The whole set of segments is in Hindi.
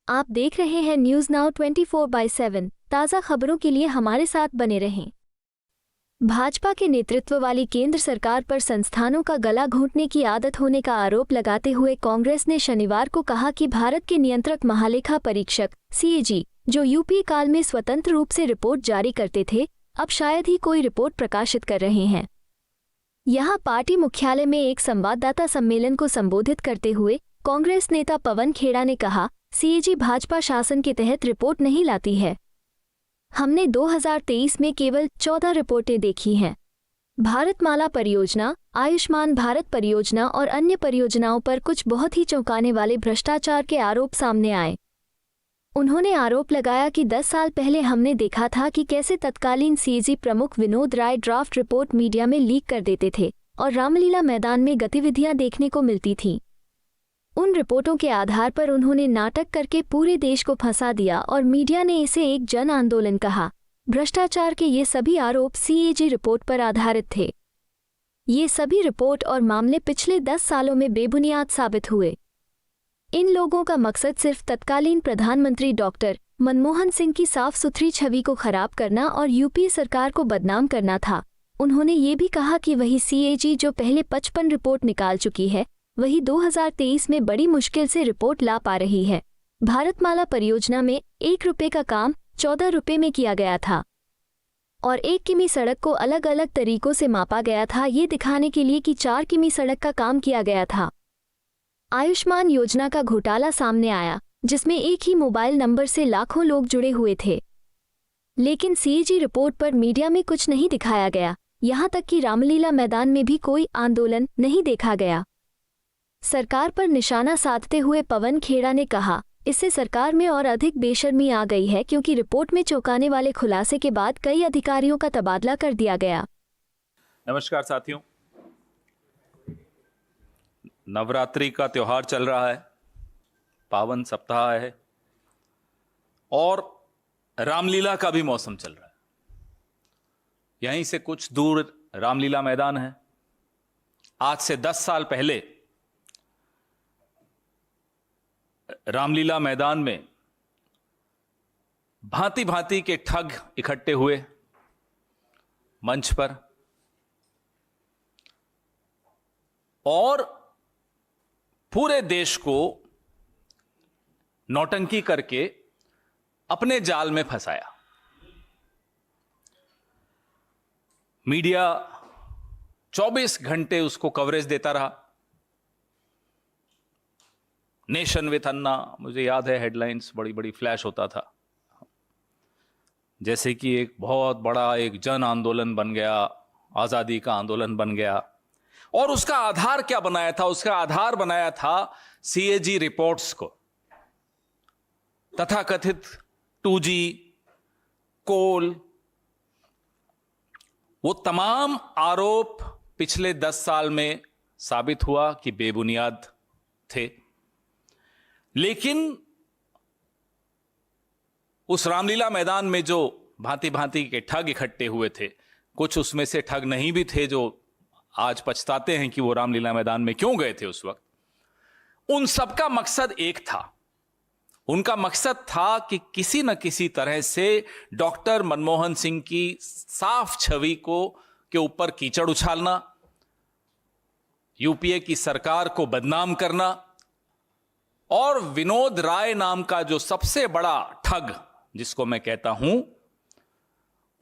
आप देख रहे हैं न्यूज नाउ 24/7। ताज़ा खबरों के लिए हमारे साथ बने रहें। भाजपा के नेतृत्व वाली केंद्र सरकार पर संस्थानों का गला घोंटने की आदत होने का आरोप लगाते हुए कांग्रेस ने शनिवार को कहा कि भारत के नियंत्रक महालेखा परीक्षक सीएजी, जो यूपीए काल में स्वतंत्र रूप से रिपोर्ट जारी करते थे, अब शायद ही कोई रिपोर्ट प्रकाशित कर रहे हैं। यहां पार्टी मुख्यालय में एक संवाददाता सम्मेलन को संबोधित करते हुए कांग्रेस नेता पवन खेड़ा ने कहा, सीएजी भाजपा शासन के तहत रिपोर्ट नहीं लाती है। हमने 2023 में केवल 14 रिपोर्टें देखी हैं। भारतमाला परियोजना, आयुष्मान भारत परियोजना और अन्य परियोजनाओं पर कुछ बहुत ही चौंकाने वाले भ्रष्टाचार के आरोप सामने आए। उन्होंने आरोप लगाया कि 10 साल पहले हमने देखा था कि कैसे तत्कालीन सीएजी प्रमुख Vinod Rai draft report media में लीक कर देते थे और रामलीला मैदान में गतिविधियां देखने को मिलती थीं। उन रिपोर्टों के आधार पर उन्होंने नाटक करके पूरे देश को फंसा दिया और मीडिया ने इसे एक जन आंदोलन कहा। भ्रष्टाचार के ये सभी आरोप सीएजी रिपोर्ट पर आधारित थे। ये सभी रिपोर्ट और मामले पिछले 10 सालों में बेबुनियाद साबित हुए। इन लोगों का मकसद सिर्फ तत्कालीन प्रधानमंत्री डॉक्टर मनमोहन सिंह की साफ सुथरी छवि को खराब करना और यूपीए सरकार को बदनाम करना था। उन्होंने ये भी कहा कि वही सीएजी जो पहले 55 रिपोर्ट निकाल चुकी है, वही 2023 में बड़ी मुश्किल से रिपोर्ट ला पा रही है। भारतमाला परियोजना में 1 रुपये का काम 14 रुपये में किया गया था और 1 किमी सड़क को अलग अलग तरीकों से मापा गया था, ये दिखाने के लिए कि 4 किमी सड़क का काम किया गया था। आयुष्मान योजना का घोटाला सामने आया, जिसमें एक ही मोबाइल नंबर से लाखों लोग जुड़े हुए थे, लेकिन सीएजी रिपोर्ट पर मीडिया में कुछ नहीं दिखाया गया। यहाँ तक कि रामलीला मैदान में भी कोई आंदोलन नहीं देखा गया। सरकार पर निशाना साधते हुए पवन खेड़ा ने कहा, इससे सरकार में और अधिक बेशर्मी आ गई है, क्योंकि रिपोर्ट में चौंकाने वाले खुलासे के बाद कई अधिकारियों का तबादला कर दिया गया। नमस्कार साथियों, नवरात्रि का त्योहार चल रहा है, पावन सप्ताह है और रामलीला का भी मौसम चल रहा है। यहीं से कुछ दूर रामलीला मैदान है। आज से 10 साल पहले रामलीला मैदान में भांति भांति के ठग इकट्ठे हुए मंच पर और पूरे देश को नौटंकी करके अपने जाल में फंसाया। मीडिया 24 घंटे उसको कवरेज देता रहा। नेशन विथ अन्ना, मुझे याद है हेडलाइंस बड़ी बड़ी फ्लैश होता था, जैसे कि एक बहुत बड़ा एक जन आंदोलन बन गया, आजादी का आंदोलन बन गया। और उसका आधार क्या बनाया था? उसका आधार बनाया था सीएजी रिपोर्ट्स को, तथाकथित 2G, कोल। वो तमाम आरोप पिछले 10 साल में साबित हुआ कि बेबुनियाद थे। लेकिन उस रामलीला मैदान में जो भांति भांति के ठग इकट्ठे हुए थे, कुछ उसमें से ठग नहीं भी थे जो आज पछताते हैं कि वो रामलीला मैदान में क्यों गए थे उस वक्त। उन सबका मकसद एक था। उनका मकसद था कि किसी न किसी तरह से डॉक्टर मनमोहन सिंह की साफ छवि को के ऊपर कीचड़ उछालना, यूपीए की सरकार को बदनाम करना और विनोद राय नाम का जो सबसे बड़ा ठग, जिसको मैं कहता हूं,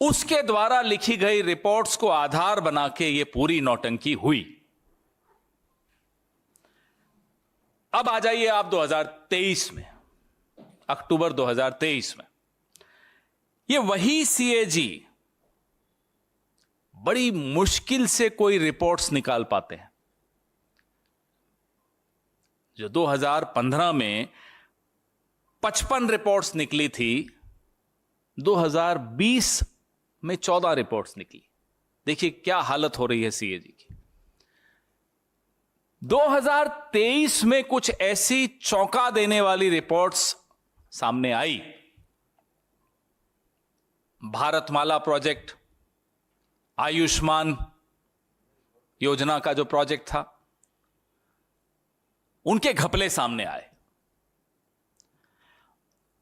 उसके द्वारा लिखी गई रिपोर्ट्स को आधार बना के यह पूरी नौटंकी हुई। अब आ जाइए आप 2023 में, अक्टूबर 2023 में। यह वही सीएजी बड़ी मुश्किल से कोई रिपोर्ट्स निकाल पाते हैं। जो 2015 में 55 रिपोर्ट्स निकली थी, 2020 में 14 रिपोर्ट्स निकली। देखिए क्या हालत हो रही है सीएजी की। 2023 में कुछ ऐसी चौंका देने वाली रिपोर्ट्स सामने आई। भारतमाला प्रोजेक्ट, आयुष्मान योजना का जो प्रोजेक्ट था, उनके घपले सामने आए।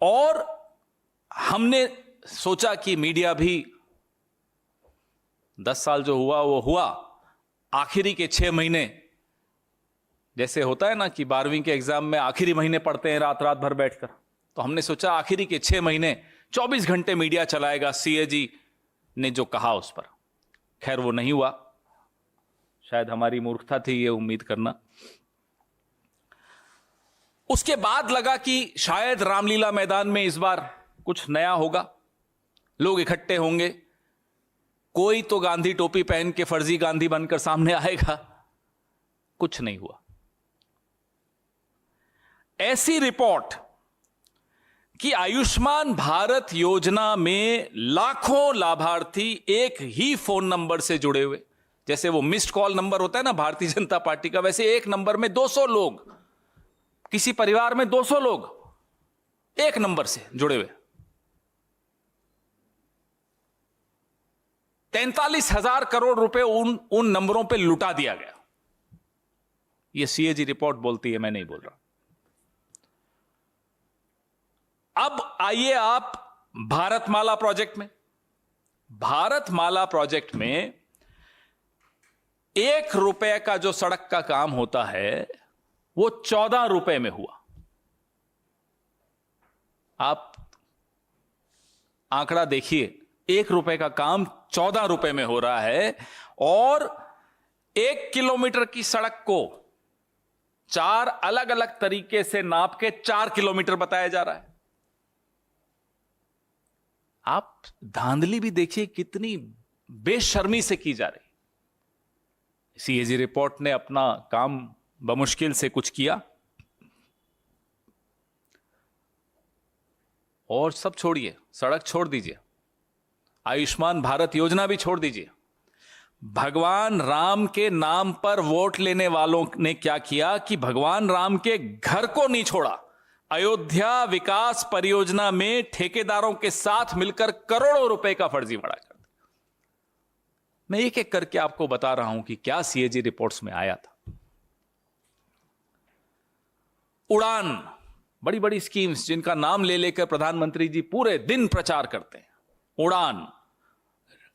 और हमने सोचा कि मीडिया भी 10 साल जो हुआ वो हुआ, आखिरी के 6 महीने, जैसे होता है ना कि 12वीं के एग्जाम में आखिरी महीने पढ़ते हैं रात रात भर बैठकर, तो हमने सोचा आखिरी के 6 महीने 24 घंटे मीडिया चलाएगा सीएजी ने जो कहा उस पर। खैर वो नहीं हुआ, शायद हमारी मूर्खता थी ये उम्मीद करना। उसके बाद लगा कि शायद रामलीला मैदान में इस बार कुछ नया होगा, लोग इकट्ठे होंगे, कोई तो गांधी टोपी पहन के फर्जी गांधी बनकर सामने आएगा। कुछ नहीं हुआ। ऐसी रिपोर्ट कि आयुष्मान भारत योजना में लाखों लाभार्थी एक ही फोन नंबर से जुड़े हुए, जैसे वो मिस्ड कॉल नंबर होता है ना भारतीय जनता पार्टी का, वैसे एक नंबर में 200 लोग, किसी परिवार में 200 लोग एक नंबर से जुड़े हुए। 43,000 करोड़ रुपए उन नंबरों पे लुटा दिया गया। ये सीएजी रिपोर्ट बोलती है, मैं नहीं बोल रहा। अब आइए आप भारतमाला प्रोजेक्ट में। भारतमाला प्रोजेक्ट में 1 रुपए का जो सड़क का काम होता है वो 14 रुपए में हुआ। आप आंकड़ा देखिए, 1 रुपए का काम 14 रुपए में हो रहा है, और 1 किलोमीटर की सड़क को 4 अलग अलग तरीके से नाप के 4 किलोमीटर बताया जा रहा है। आप धांधली भी देखिए कितनी बेशर्मी से की जा रही। सीएजी रिपोर्ट ने अपना काम बमुश्किल से कुछ किया, और सब छोड़िए, सड़क छोड़ दीजिए, आयुष्मान भारत योजना भी छोड़ दीजिए। भगवान राम के नाम पर वोट लेने वालों ने क्या किया कि भगवान राम के घर को नहीं छोड़ा, अयोध्या विकास परियोजना में ठेकेदारों के साथ मिलकर करोड़ों रुपए का फर्जीवाड़ा कर दिया। मैं एक एक करके आपको बता रहा हूं कि क्या सीएजी रिपोर्ट्स में आया था। उड़ान, बड़ी बड़ी स्कीम्स जिनका नाम ले लेकर प्रधानमंत्री जी पूरे दिन प्रचार करते हैं। उड़ान,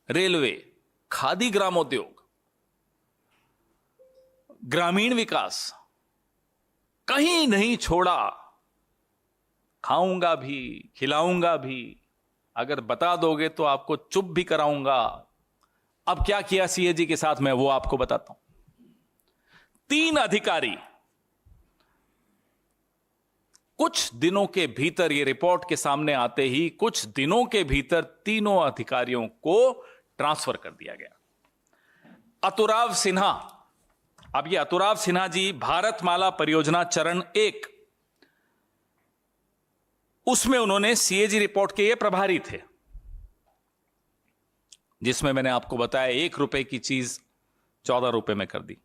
रेलवे, खादी ग्रामोद्योग, ग्रामीण विकास, कहीं नहीं छोड़ा। खाऊंगा भी, खिलाऊंगा भी, अगर बता दोगे तो आपको चुप भी कराऊंगा। अब क्या किया सीएजी के साथ मैं वो आपको बताता हूं। 3 अधिकारी कुछ दिनों के भीतर, ये रिपोर्ट के सामने आते ही कुछ दिनों के भीतर तीनों अधिकारियों को ट्रांसफर कर दिया गया। अतुराव सिन्हा, अब ये अतुराव सिन्हा जी भारतमाला परियोजना चरण 1, उसमें उन्होंने सीएजी रिपोर्ट के ये प्रभारी थे, जिसमें मैंने आपको बताया 1 रुपए की चीज 14 रुपए में कर दी।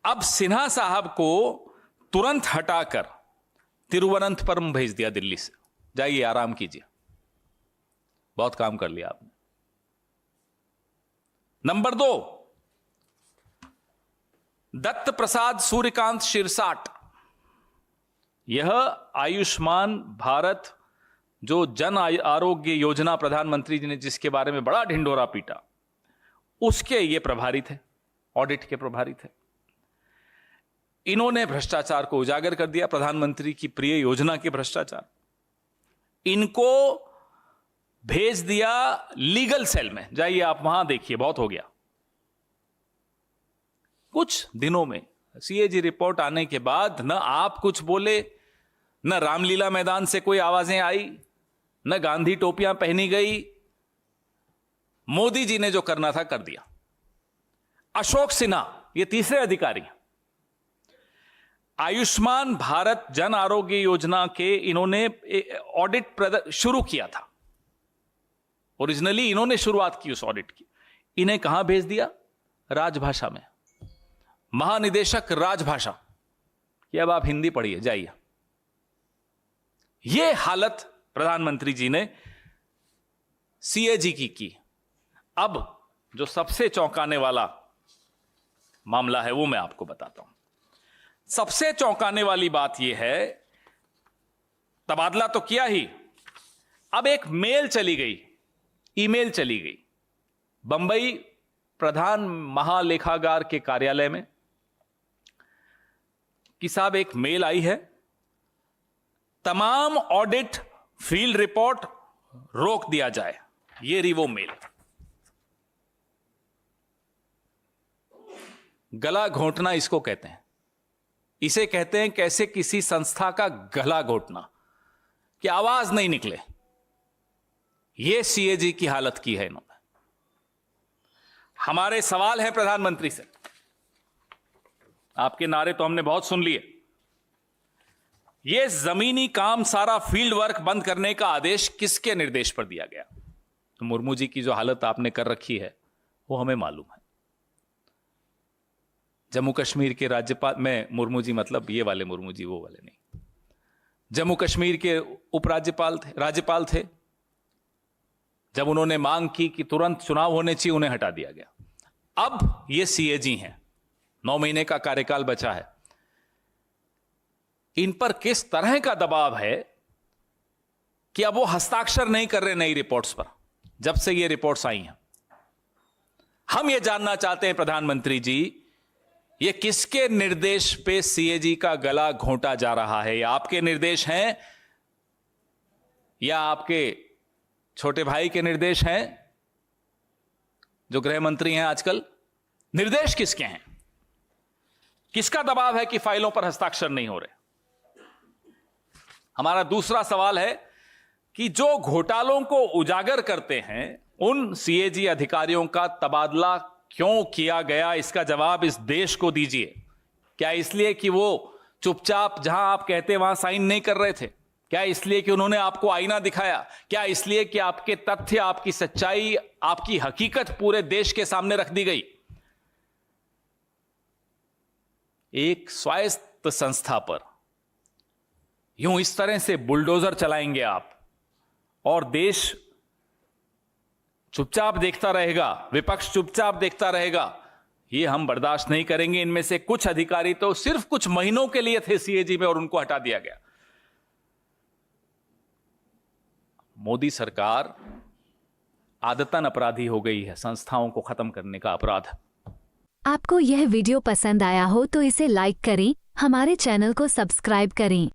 अब सिन्हा साहब को तुरंत हटाकर तिरुवनंतपुरम भेज दिया दिल्ली से, जाइए आराम कीजिए, बहुत काम कर लिया आपने। नंबर 2, दत्त प्रसाद सूर्यकांत शिरसाट, यह आयुष्मान भारत जो जन आरोग्य योजना प्रधानमंत्री जी ने जिसके बारे में बड़ा ढिंढोरा पीटा, उसके ये प्रभारी थे, ऑडिट के प्रभारी थे। इन्होंने भ्रष्टाचार को उजागर कर दिया, प्रधानमंत्री की प्रिय योजना के भ्रष्टाचार। इनको भेज दिया लीगल सेल में, जाइए आप वहां देखिए, बहुत हो गया। कुछ दिनों में सीएजी रिपोर्ट आने के बाद न आप कुछ बोले, न रामलीला मैदान से कोई आवाजें आई, न गांधी टोपियां पहनी गई। मोदी जी ने जो करना था कर दिया। अशोक सिन्हा, ये तीसरे अधिकारी, आयुष्मान भारत जन आरोग्य योजना के इन्होंने ऑडिट शुरू किया था। ओरिजिनली इन्होंने शुरुआत की उस ऑडिट की। इन्हें कहां भेज दिया? राजभाषा में, महानिदेशक राजभाषा, कि अब आप हिंदी पढ़िए, जाइए। यह हालत प्रधानमंत्री जी ने सीएजी की। अब जो सबसे चौंकाने वाला मामला है वो मैं आपको बताता हूं। सबसे चौंकाने वाली बात यह है तबादला तो किया ही, अब एक मेल चली गई, ईमेल चली गई बंबई प्रधान महालेखागार के कार्यालय में कि साहब एक मेल आई है, तमाम ऑडिट फील्ड रिपोर्ट रोक दिया जाए। ये रही वो मेल। गला घोंटना इसको कहते हैं। इसे कहते हैं कैसे किसी संस्था का गला घोंटना कि आवाज नहीं निकले। यह सीएजी की हालत की है इन्होंने। हमारे सवाल है प्रधानमंत्री से, आपके नारे तो हमने बहुत सुन लिए। यह जमीनी काम सारा फील्ड वर्क बंद करने का आदेश किसके निर्देश पर दिया गया? तो मुर्मू जी की जो हालत आपने कर रखी है वो हमें मालूम है। जम्मू कश्मीर के राज्यपाल, में मुर्मू जी मतलब ये वाले मुर्मू जी, वो वाले नहीं, जम्मू कश्मीर के उपराज्यपाल थे, राज्यपाल थे। जब उन्होंने मांग की कि तुरंत चुनाव होने चाहिए, उन्हें हटा दिया गया। अब ये सीएजी हैं, 9 महीने का कार्यकाल बचा है। इन पर किस तरह का दबाव है कि अब वो हस्ताक्षर नहीं कर रहे नई रिपोर्ट्स पर, जब से ये रिपोर्ट्स आई हैं। हम ये जानना चाहते हैं प्रधानमंत्री जी, ये किसके निर्देश पे सीएजी का गला घोंटा जा रहा है? या आपके निर्देश हैं या आपके छोटे भाई के निर्देश हैं जो गृह मंत्री हैं आजकल? निर्देश किसके हैं? किसका दबाव है कि फाइलों पर हस्ताक्षर नहीं हो रहे? हमारा दूसरा सवाल है कि जो घोटालों को उजागर करते हैं उन सीएजी अधिकारियों का तबादला क्यों किया गया? इसका जवाब इस देश को दीजिए। क्या इसलिए कि वो चुपचाप जहां आप कहते वहां साइन नहीं कर रहे थे? क्या इसलिए कि उन्होंने आपको आईना दिखाया? क्या इसलिए कि आपके तथ्य, आपकी सच्चाई, आपकी हकीकत पूरे देश के सामने रख दी गई? एक स्वायत्त संस्था पर यूं इस तरह से बुलडोजर चलाएंगे आप और देश चुपचाप देखता रहेगा, विपक्ष चुपचाप देखता रहेगा? ये हम बर्दाश्त नहीं करेंगे। इनमें से कुछ अधिकारी तो सिर्फ कुछ महीनों के लिए थे सीएजी में और उनको हटा दिया गया। मोदी सरकार आदतन अपराधी हो गई है, संस्थाओं को खत्म करने का अपराध। आपको यह वीडियो पसंद आया हो तो इसे लाइक करें, हमारे चैनल को सब्सक्राइब करें।